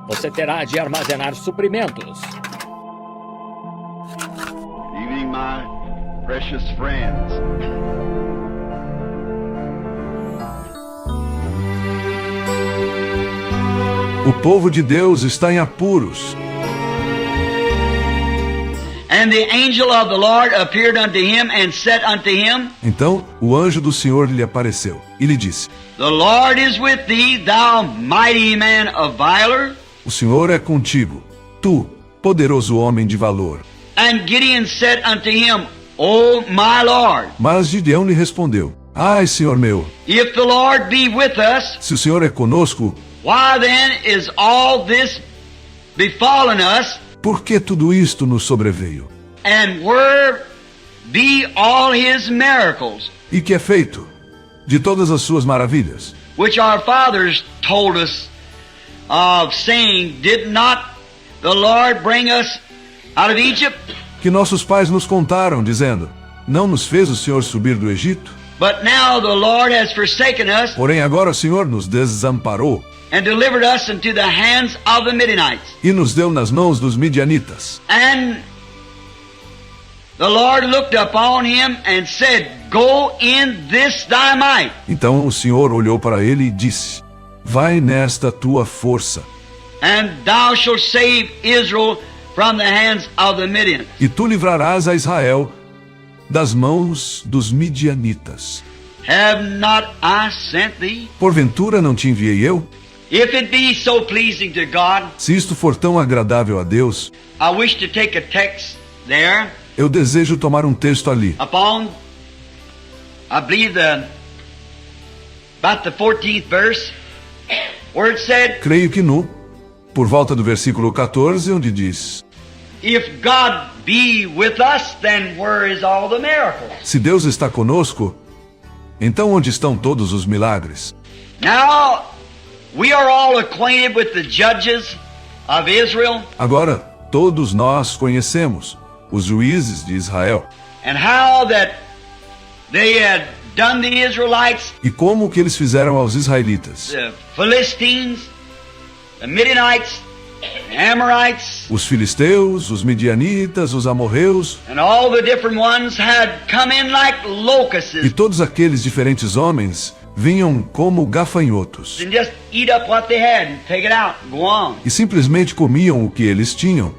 Você terá de armazenar suprimentos. Good evening, my precious friends. O povo de Deus está em apuros. And the angel of the Lord appeared unto him and said unto him, Então o anjo do Senhor lhe apareceu e lhe disse: The Lord is with thee, thou mighty man of valor. O Senhor é contigo, tu, poderoso homem de valor. And Gideon said unto him, O my Lord, Mas Gideão lhe respondeu: Ai, Senhor meu, if the Lord be with us, se o Senhor é conosco, why then is all this befallen us? por que tudo isto nos sobreveio? And where be all his miracles, E que é feito de todas as suas maravilhas, which our fathers told us of, saying, Did not the Lord bring us out of Egypt? que nossos pais nos contaram, dizendo: Não nos fez o Senhor subir do Egito? But now the Lord has forsaken us Porém agora o Senhor nos desamparou and delivered us into the hands of the Midianites. e nos deu nas mãos dos midianitas. And the Lord looked upon him and said, Go in this thy might. Então o Senhor olhou para ele e disse: Vai nesta tua força, And thou shalt save Israel from the hands of the Midianites. e tu livrarás a Israel das mãos dos midianitas. Have not I sent thee? Porventura não te enviei eu? If it be so pleasing to God, Se isto for tão agradável a Deus, I wish to take a text there eu desejo tomar um texto ali, upon, I believe, about the 14th verse, where it said, creio que por volta do versículo 14, onde diz: If God be with us, then where is all the miracles? Se Deus está conosco, então onde estão todos os milagres? Now, we are all acquainted with the judges of Israel Agora, todos nós conhecemos os juízes de Israel and how that they had done the Israelites, e como o que eles fizeram aos israelitas. the Philistines, the Midianites, the Amorites, Os filisteus, os midianitas, os amorreus and all the different ones had come in like e locusts todos aqueles diferentes homens vinham como gafanhotos and just eat up what they had and take it out and go on. e simplesmente comiam o que eles tinham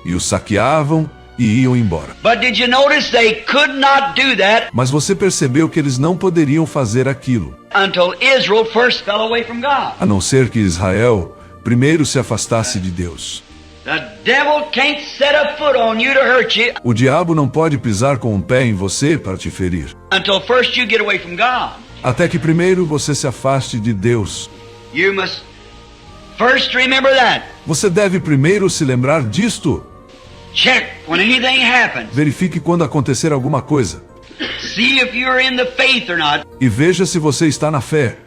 e os saqueavam e iam embora. But did you notice they could not do that Mas você percebeu que eles não poderiam fazer aquilo, until Israel first fell away from God? a não ser que Israel primeiro se afastasse de Deus. The devil can't set a foot on you to hurt you O diabo não pode pisar com um pé em você para te ferir, until first you get away from God. até que primeiro você se afaste de Deus. You must first remember that. Você deve primeiro se lembrar disto. Check when anything happens. Verifique quando acontecer alguma coisa See if you're in the faith or not. e veja se você está na fé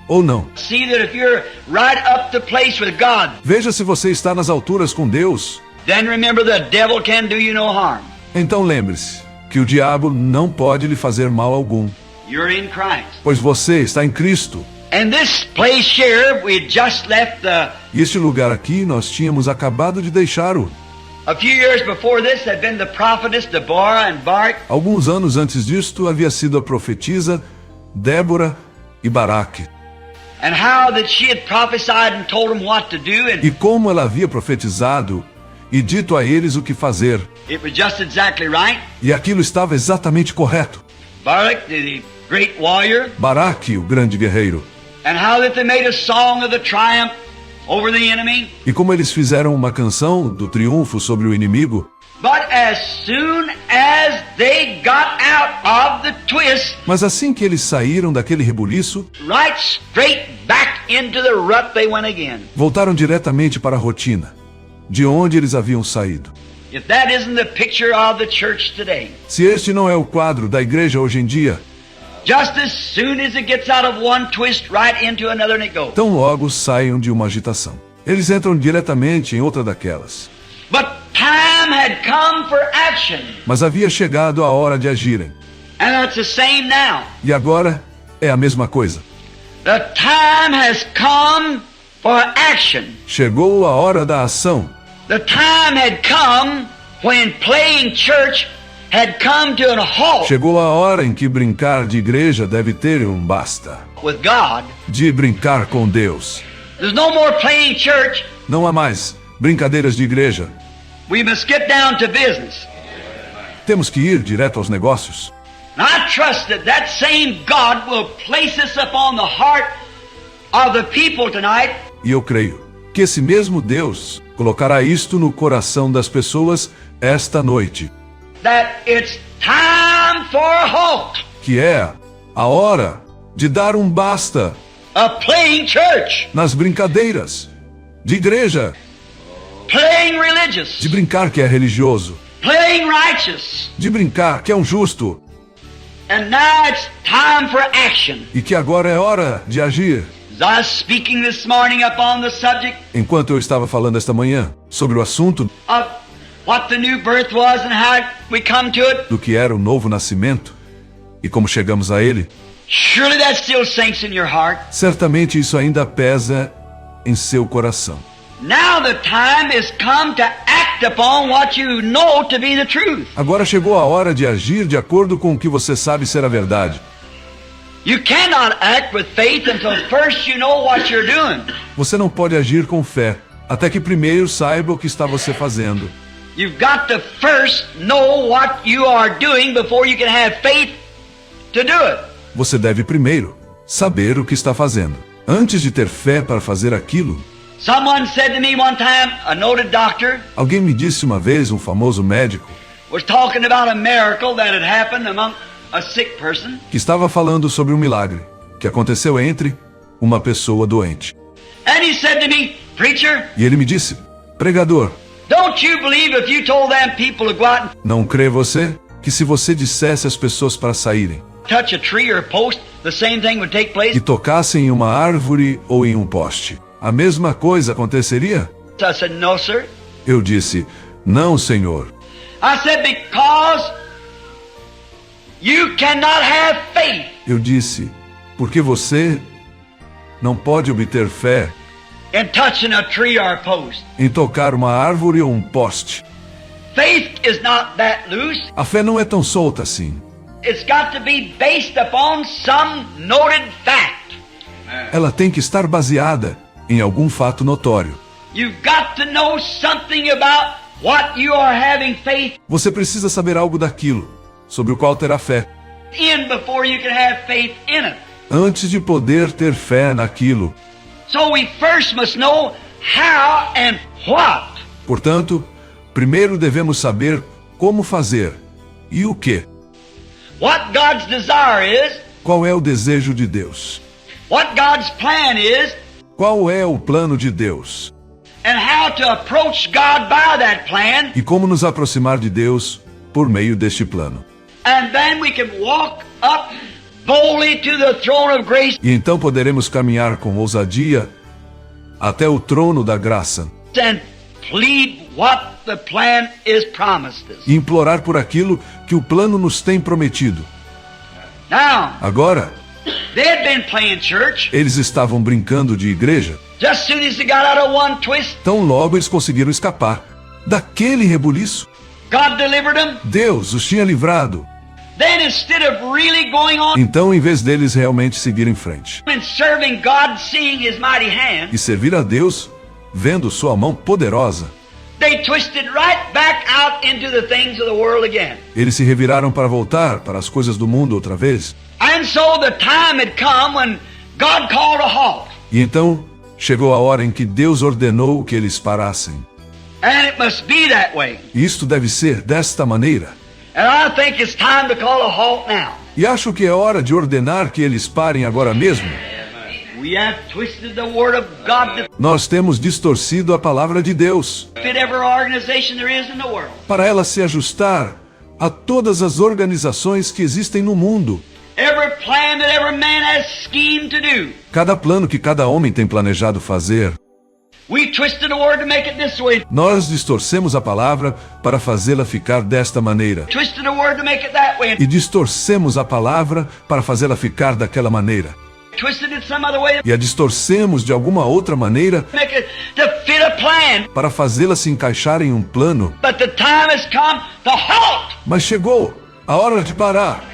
ou não. See that if you're right up to place with God, Veja se você está nas alturas com Deus. then remember the devil can do you no harm. Então lembre-se que o diabo não pode lhe fazer mal algum, You're in Christ. pois você está em Cristo. And this place here, we just left E este lugar aqui nós tínhamos acabado de deixá-lo. a few years before this had been the prophetess Deborah and Barak. Alguns anos antes disto havia sido a profetisa Débora e Baraque. And how that she had prophesied and told them what to do, and E como ela havia profetizado e dito a eles o que fazer. it was just exactly right. E aquilo estava exatamente correto. Barak, the great warrior, Baraque, o grande guerreiro. and how that they made a song of the triumph over the enemy. E como eles fizeram uma canção do triunfo sobre o inimigo. But as soon as they got out of the twist, Mas assim que eles saíram daquele rebuliço, right straight back into the rut they went again. voltaram diretamente para a rotina, de onde eles haviam saído. If that isn't the picture of the church today, Se este não é o quadro da igreja hoje em dia, just as soon as it gets out of one twist, right into another and it goes. tão logo saiam de uma agitação. Eles entram diretamente em outra daquelas. But time had come for action. Mas havia chegado a hora de agirem. And it's the same now. E agora é a mesma coisa. The time has come for action. Chegou a hora da ação. The time had come when playing church had come to a halt Chegou a hora em que brincar de igreja deve ter um basta. with God. De brincar com Deus. There's no more playing church. Não há mais brincadeiras de igreja. We must get down to business. Temos que ir direto aos negócios. And I trust that that same God will place this upon the heart of the people tonight. E eu creio que esse mesmo Deus colocará isto no coração das pessoas esta noite, That it's time for a halt. que é a hora de dar um basta A playing church. nas brincadeiras de igreja, Playing religious. de brincar que é religioso, Playing righteous. de brincar que é um justo, And now it's time for action. e que agora é hora de agir. As I was speaking this morning upon the subject Enquanto eu estava falando esta manhã sobre o assunto of what the new birth was and how we come to it, do que era o novo nascimento e como chegamos a ele, surely that still sinks in your heart. certamente isso ainda pesa em seu coração. Now the time has come to act upon what you know to be the truth. Agora chegou a hora de agir de acordo com o que você sabe ser a verdade. You cannot act with faith until first you know what you're doing. Você não pode agir com fé até que primeiro saiba o que está você fazendo. You've got to first know what you are doing before you can have faith to do it. Você deve primeiro saber o que está fazendo, antes de ter fé para fazer aquilo. Someone said to me one time, a noted doctor Alguém me disse uma vez, um famoso médico, was talking about a miracle that had happened among a sick person. que estava falando sobre um milagre que aconteceu entre uma pessoa doente. And he said to me, preacher, E ele me disse, pregador, don't you believe if you told them people to go out and não crê você que se você dissesse às pessoas para saírem touch a tree or a post, the same thing would take place? e tocassem em uma árvore ou em um poste, a mesma coisa aconteceria? I said, no, sir. Eu disse, não, senhor. I said, because you cannot have faith. Eu disse, porque você não pode obter fé In touching a tree or a post. em tocar uma árvore ou um poste. Faith is not that loose. A fé não é tão solta assim. It's got to be based upon some noted fact. Ela tem que estar baseada em algum fato notório. You've got to know something about what you are having faith Você precisa saber algo daquilo sobre o qual terá fé, in before you can have faith in it. antes de poder ter fé naquilo. So we first must know how and what. Portanto, primeiro devemos saber como fazer e o que. What God's desire is, Qual é o desejo de Deus? what God's plan is, Qual é o plano de Deus? and how to approach God by that plan. E como nos aproximar de Deus por meio deste plano. And then we can walk up boldly to the throne of grace E então poderemos caminhar com ousadia até o trono da graça and plead what the plan is promised us. e implorar por aquilo que o plano nos tem prometido. Now, Agora, they had been playing church. eles estavam brincando de igreja. Just soon as they got out of one twist, Tão logo eles conseguiram escapar daquele rebuliço. God delivered them. Deus os tinha livrado. Then instead of really going on Então, em vez deles realmente seguir em frente and serving God, seeing His mighty hand, e servir a Deus, vendo sua mão poderosa, they twisted right back out into the things of the world again. eles se reviraram para voltar para as coisas do mundo outra vez. And so the time had come when God called a halt. E então chegou a hora em que Deus ordenou que eles parassem. And it must be that way. E isto deve ser desta maneira. And I think it's time to call a halt now. E acho que é hora de ordenar que eles parem agora mesmo. We have twisted the word of God to Nós temos distorcido a palavra de Deus fit every organization there is in the world. para ela se ajustar a todas as organizações que existem no mundo. Every plan that every man has schemed to do. Cada plano que cada homem tem planejado fazer, We twisted the word to make it this way. nós distorcemos a palavra para fazê-la ficar desta maneira. Twisted the word to make it that way. E distorcemos a palavra para fazê-la ficar daquela maneira. twisted it some other way e a distorcemos de alguma outra maneira to make it to fit a plan. para fazê-la se encaixar em um plano. But the time has come to halt. Mas chegou a hora de parar.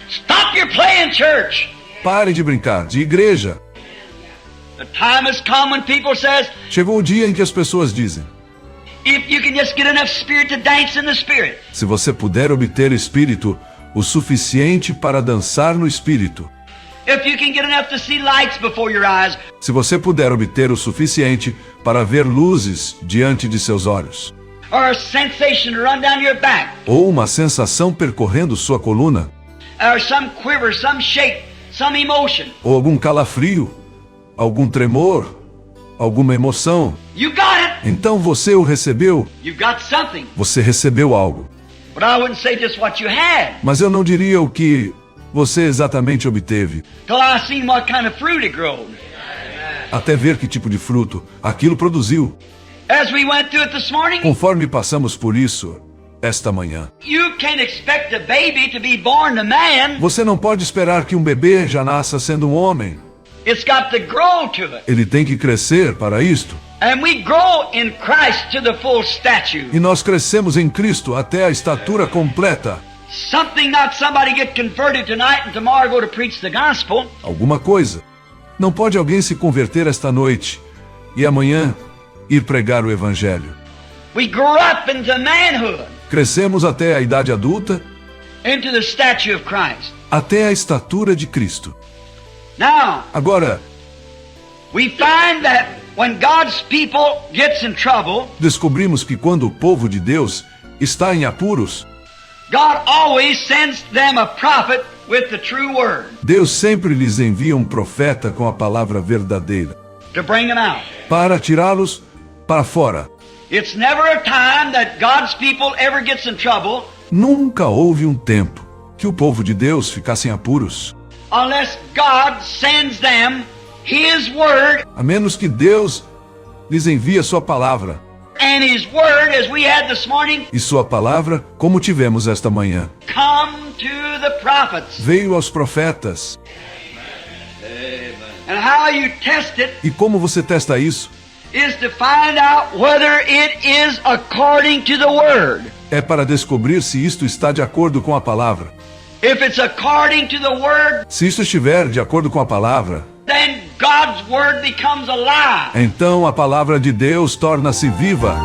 Stop your playing, church. Pare de brincar de igreja. The time has come when people says, Chegou o dia em que as pessoas dizem: if you can just get enough spirit to dance in the spirit. se você puder obter espírito o suficiente para dançar no espírito, If you can get enough to see lights before your eyes. se você puder obter o suficiente para ver luzes diante de seus olhos, Or a sensation to run down your back. ou uma sensação percorrendo sua coluna, Or some quiver, some shake, some emotion. ou algum calafrio, algum tremor, alguma emoção, You got it. então você o recebeu, You've got something. você recebeu algo. But I wouldn't say just what you had Mas eu não diria o que você exatamente obteve, till I seen what kind of fruit it growed. até ver que tipo de fruto aquilo produziu. As we went through it this morning, Conforme passamos por isso esta manhã, you can't expect a baby to be born a man. você não pode esperar que um bebê já nasça sendo um homem. It's got to grow to it. Ele tem que crescer para isto. And we grow in Christ to the full stature. E nós crescemos em Cristo até a estatura completa. Something, not somebody get converted tonight and tomorrow go to preach the gospel. Alguma coisa. Não pode alguém se converter esta noite e amanhã ir pregar o evangelho. We grow up into manhood, Crescemos até a idade adulta, into the stature of Christ. até a estatura de Cristo. Now, Agora, we find that when God's people gets in trouble, descobrimos que quando o povo de Deus está em apuros, God always sends them a prophet with the true word Deus sempre lhes envia um profeta com a palavra verdadeira to bring them out. para tirá-los para fora. It's never a time that God's people ever gets in trouble Nunca houve um tempo que o povo de Deus ficasse em apuros, unless God sends them His word, a menos que Deus lhes envie a sua palavra. and His word, as we had this morning, E sua palavra, como tivemos esta manhã, come to the prophets. veio aos profetas. And how you test it E como você testa isso? is to find out whether it is according to the word. É para descobrir se isto está de acordo com a palavra. If it's according to the word, Se isto estiver de acordo com a palavra, then God's word becomes alive. então a palavra de Deus torna-se viva.